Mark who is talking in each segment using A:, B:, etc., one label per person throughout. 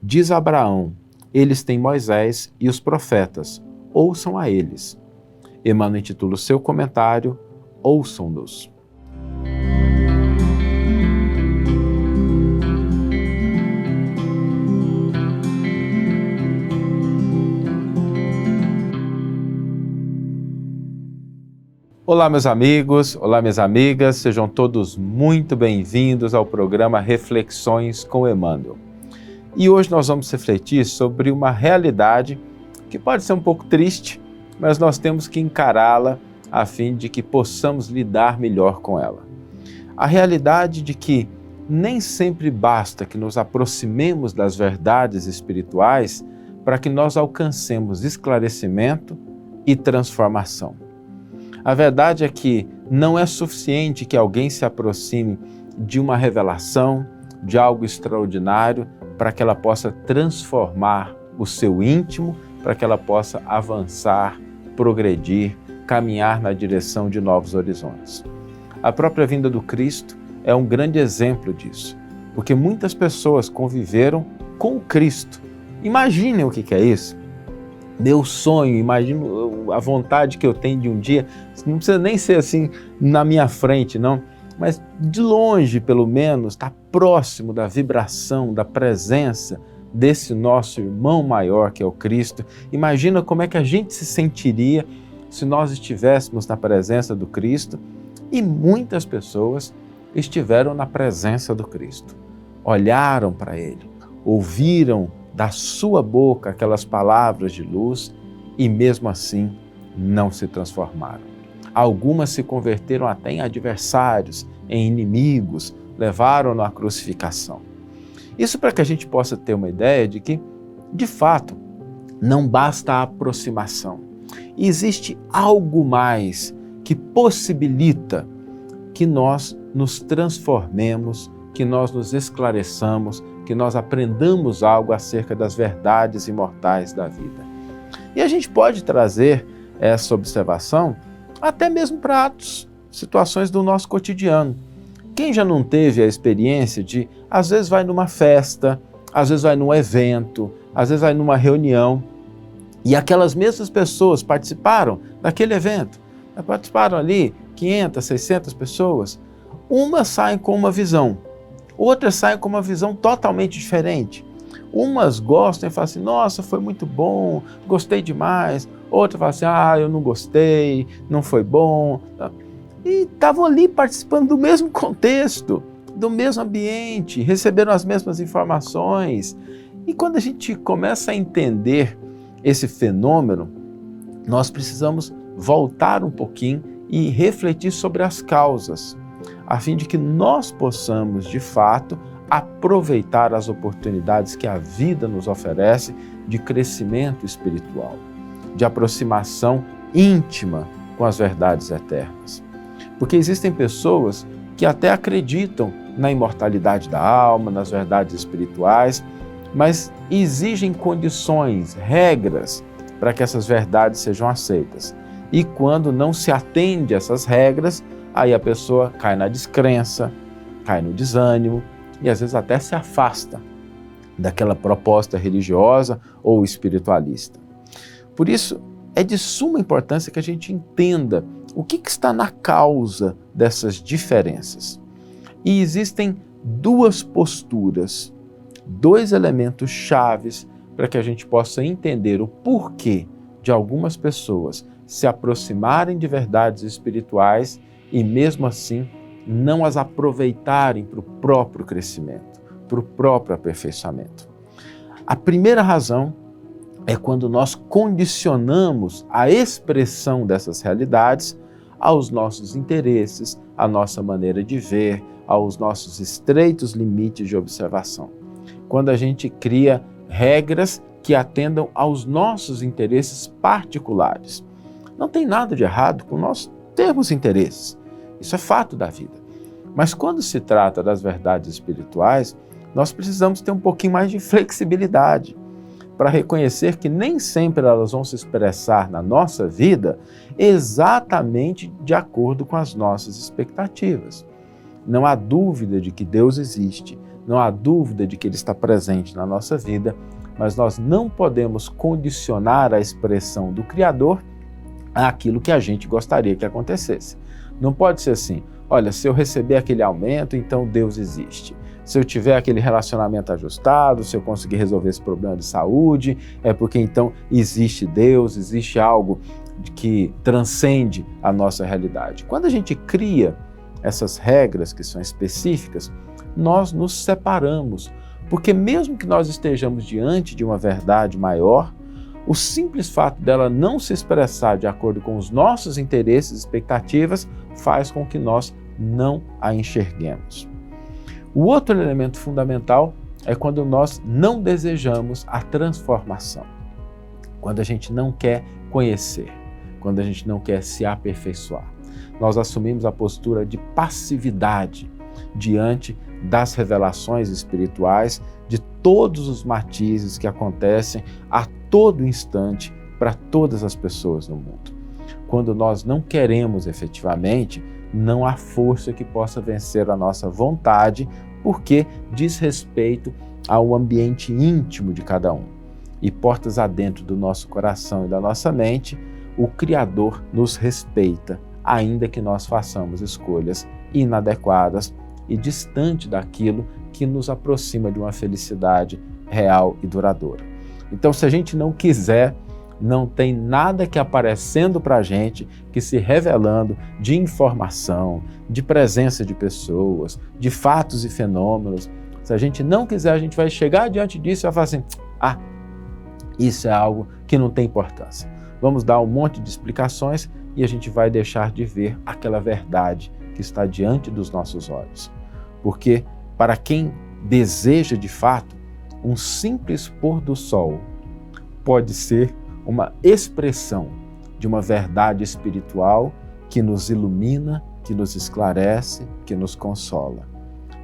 A: Diz Abraão: eles têm Moisés e os profetas, ouçam a eles. Emmanuel intitula o seu comentário: Ouçam-nos. Olá, meus amigos, olá, minhas amigas, sejam todos muito bem-vindos ao programa Reflexões com Emmanuel. E hoje nós vamos refletir sobre uma realidade que pode ser um pouco triste, mas nós temos que encará-la a fim de que possamos lidar melhor com ela. A realidade de que nem sempre basta que nos aproximemos das verdades espirituais para que nós alcancemos esclarecimento e transformação. A verdade é que não é suficiente que alguém se aproxime de uma revelação, de algo extraordinário, para que ela possa transformar o seu íntimo, para que ela possa avançar, progredir, caminhar na direção de novos horizontes. A própria vinda do Cristo é um grande exemplo disso, porque muitas pessoas conviveram com o Cristo. Imaginem o que é isso. Meu sonho, imagino a vontade que eu tenho de um dia, não precisa nem ser assim na minha frente, não, mas de longe, pelo menos, estar próximo da vibração, da presença desse nosso irmão maior que é o Cristo. Imagina como é que a gente se sentiria se nós estivéssemos na presença do Cristo, e muitas pessoas estiveram na presença do Cristo, olharam para Ele, ouviram da sua boca aquelas palavras de luz e mesmo assim não se transformaram. Algumas se converteram até em adversários, em inimigos, levaram-no à crucificação. Isso para que a gente possa ter uma ideia de que, de fato, não basta a aproximação. Existe algo mais que possibilita que nós nos transformemos, que nós nos esclareçamos, que nós aprendamos algo acerca das verdades imortais da vida. E a gente pode trazer essa observação até mesmo para atos, situações do nosso cotidiano. Quem já não teve a experiência de, às vezes vai numa festa, às vezes vai num evento, às vezes vai numa reunião, e aquelas mesmas pessoas participaram daquele evento, participaram ali 500, 600 pessoas, umas saem com uma visão, outras saem com uma visão totalmente diferente. Umas gostam e falam assim: nossa, foi muito bom, gostei demais. Outras falam assim: eu não gostei, não foi bom. E estavam ali participando do mesmo contexto, do mesmo ambiente, receberam as mesmas informações. E quando a gente começa a entender esse fenômeno, nós precisamos voltar um pouquinho e refletir sobre as causas, a fim de que nós possamos, de fato, aproveitar as oportunidades que a vida nos oferece de crescimento espiritual, de aproximação íntima com as verdades eternas. Porque existem pessoas que até acreditam na imortalidade da alma, nas verdades espirituais, mas exigem condições, regras para que essas verdades sejam aceitas. E quando não se atende a essas regras, aí a pessoa cai na descrença, cai no desânimo e às vezes até se afasta daquela proposta religiosa ou espiritualista. Por isso, é de suma importância que a gente entenda o que está na causa dessas diferenças. E existem duas posturas, dois elementos chaves para que a gente possa entender o porquê de algumas pessoas se aproximarem de verdades espirituais e mesmo assim não as aproveitarem para o próprio crescimento, para o próprio aperfeiçoamento. A primeira razão é quando nós condicionamos a expressão dessas realidades aos nossos interesses, à nossa maneira de ver, aos nossos estreitos limites de observação. Quando a gente cria regras que atendam aos nossos interesses particulares. Não tem nada de errado com nós termos interesses. Isso é fato da vida. Mas quando se trata das verdades espirituais, nós precisamos ter um pouquinho mais de flexibilidade para reconhecer que nem sempre elas vão se expressar na nossa vida exatamente de acordo com as nossas expectativas. Não há dúvida de que Deus existe, não há dúvida de que Ele está presente na nossa vida, mas nós não podemos condicionar a expressão do Criador àquilo que a gente gostaria que acontecesse. Não pode ser assim, olha, se eu receber aquele aumento, então Deus existe. Se eu tiver aquele relacionamento ajustado, se eu conseguir resolver esse problema de saúde, é porque então existe Deus, existe algo que transcende a nossa realidade. Quando a gente cria essas regras que são específicas, nós nos separamos, porque mesmo que nós estejamos diante de uma verdade maior, o simples fato dela não se expressar de acordo com os nossos interesses e expectativas faz com que nós não a enxerguemos. O outro elemento fundamental é quando nós não desejamos a transformação, quando a gente não quer conhecer, quando a gente não quer se aperfeiçoar. Nós assumimos a postura de passividade diante das revelações espirituais, de todos os matizes que acontecem a todo instante para todas as pessoas no mundo. Quando nós não queremos efetivamente, não há força que possa vencer a nossa vontade, porque diz respeito ao ambiente íntimo de cada um. E portas adentro do nosso coração e da nossa mente, o Criador nos respeita, ainda que nós façamos escolhas inadequadas e distante daquilo que nos aproxima de uma felicidade real e duradoura. Então, se a gente não quiser, não tem nada que aparecendo para a gente, que se revelando de informação, de presença de pessoas, de fatos e fenômenos. Se a gente não quiser, a gente vai chegar diante disso e vai falar assim, isso é algo que não tem importância. Vamos dar um monte de explicações e a gente vai deixar de ver aquela verdade que está diante dos nossos olhos. Porque para quem deseja de fato, um simples pôr do sol pode ser uma expressão de uma verdade espiritual que nos ilumina, que nos esclarece, que nos consola.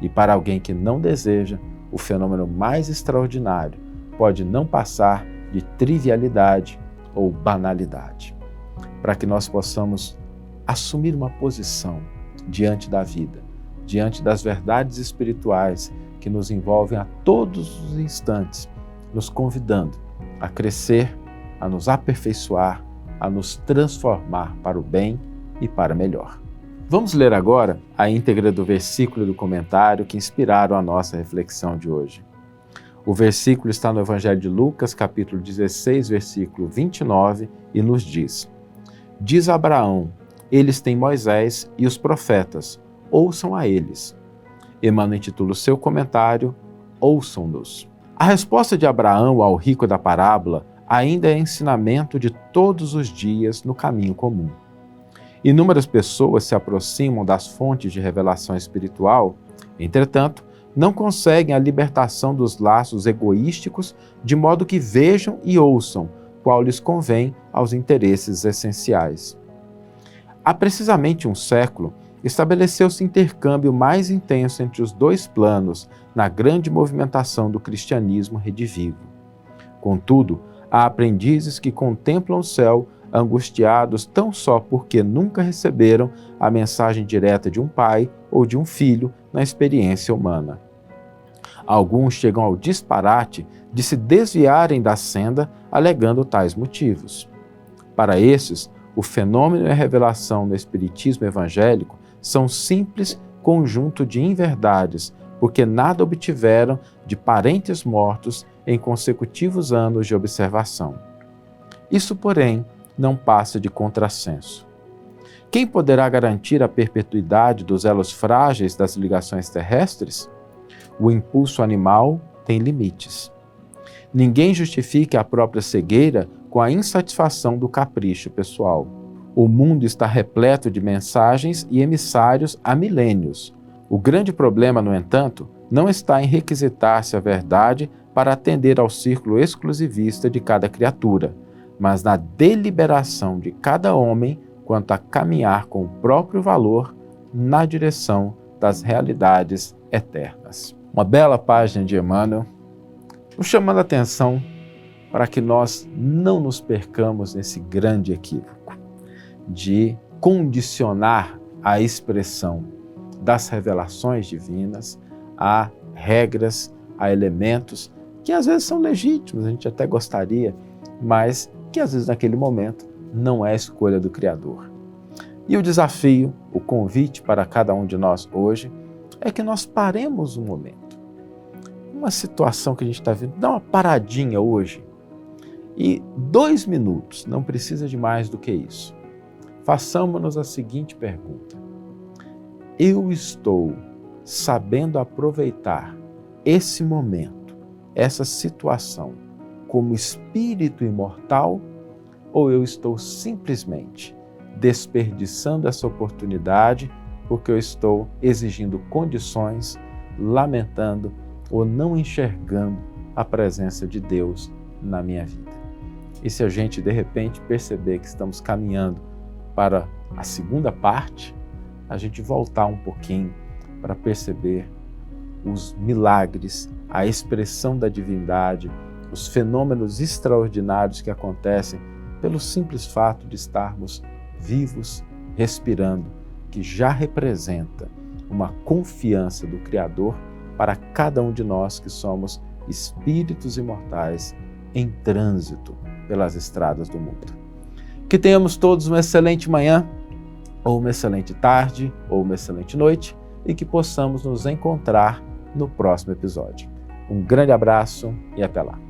A: E para alguém que não deseja, o fenômeno mais extraordinário pode não passar de trivialidade ou banalidade. Para que nós possamos assumir uma posição diante da vida, diante das verdades espirituais que nos envolvem a todos os instantes, nos convidando a crescer, a nos aperfeiçoar, a nos transformar para o bem e para melhor. Vamos ler agora a íntegra do versículo e do comentário que inspiraram a nossa reflexão de hoje. O versículo está no Evangelho de Lucas, capítulo 16, versículo 29, e nos diz: Diz Abraão, eles têm Moisés e os profetas, ouçam a eles. Emmanuel intitula o seu comentário, Ouçam-nos. A resposta de Abraão ao rico da parábola ainda é ensinamento de todos os dias no caminho comum. Inúmeras pessoas se aproximam das fontes de revelação espiritual, entretanto, não conseguem a libertação dos laços egoísticos de modo que vejam e ouçam qual lhes convém aos interesses essenciais. Há precisamente um século, estabeleceu-se intercâmbio mais intenso entre os dois planos na grande movimentação do cristianismo redivivo. Contudo, há aprendizes que contemplam o céu angustiados tão só porque nunca receberam a mensagem direta de um pai ou de um filho na experiência humana. Alguns chegam ao disparate de se desviarem da senda alegando tais motivos. Para esses, o fenômeno e a revelação no espiritismo evangélico são simples conjunto de inverdades, porque nada obtiveram de parentes mortos em consecutivos anos de observação. Isso, porém, não passa de contrassenso. Quem poderá garantir a perpetuidade dos elos frágeis das ligações terrestres? O impulso animal tem limites. Ninguém justifica a própria cegueira com a insatisfação do capricho pessoal. O mundo está repleto de mensagens e emissários há milênios. O grande problema, no entanto, não está em requisitar-se a verdade para atender ao círculo exclusivista de cada criatura, mas na deliberação de cada homem quanto a caminhar com o próprio valor na direção das realidades eternas. Uma bela página de Emmanuel, nos chamando a atenção para que nós não nos percamos nesse grande equívoco de condicionar a expressão das revelações divinas a regras, a elementos que às vezes são legítimos, a gente até gostaria, mas que às vezes naquele momento não é a escolha do Criador. E o desafio, o convite para cada um de nós hoje é que nós paremos um momento. Uma situação que a gente está vendo, dá uma paradinha hoje e 2 minutos, não precisa de mais do que isso. Façamos-nos a seguinte pergunta: eu estou sabendo aproveitar esse momento, essa situação, como espírito imortal, ou eu estou simplesmente desperdiçando essa oportunidade porque eu estou exigindo condições, lamentando ou não enxergando a presença de Deus na minha vida? E se a gente de repente perceber que estamos caminhando para a segunda parte, a gente voltar um pouquinho para perceber os milagres, a expressão da divindade, os fenômenos extraordinários que acontecem pelo simples fato de estarmos vivos, respirando, que já representa uma confiança do Criador para cada um de nós que somos espíritos imortais em trânsito pelas estradas do mundo. Que tenhamos todos uma excelente manhã, ou uma excelente tarde, ou uma excelente noite, e que possamos nos encontrar no próximo episódio. Um grande abraço e até lá.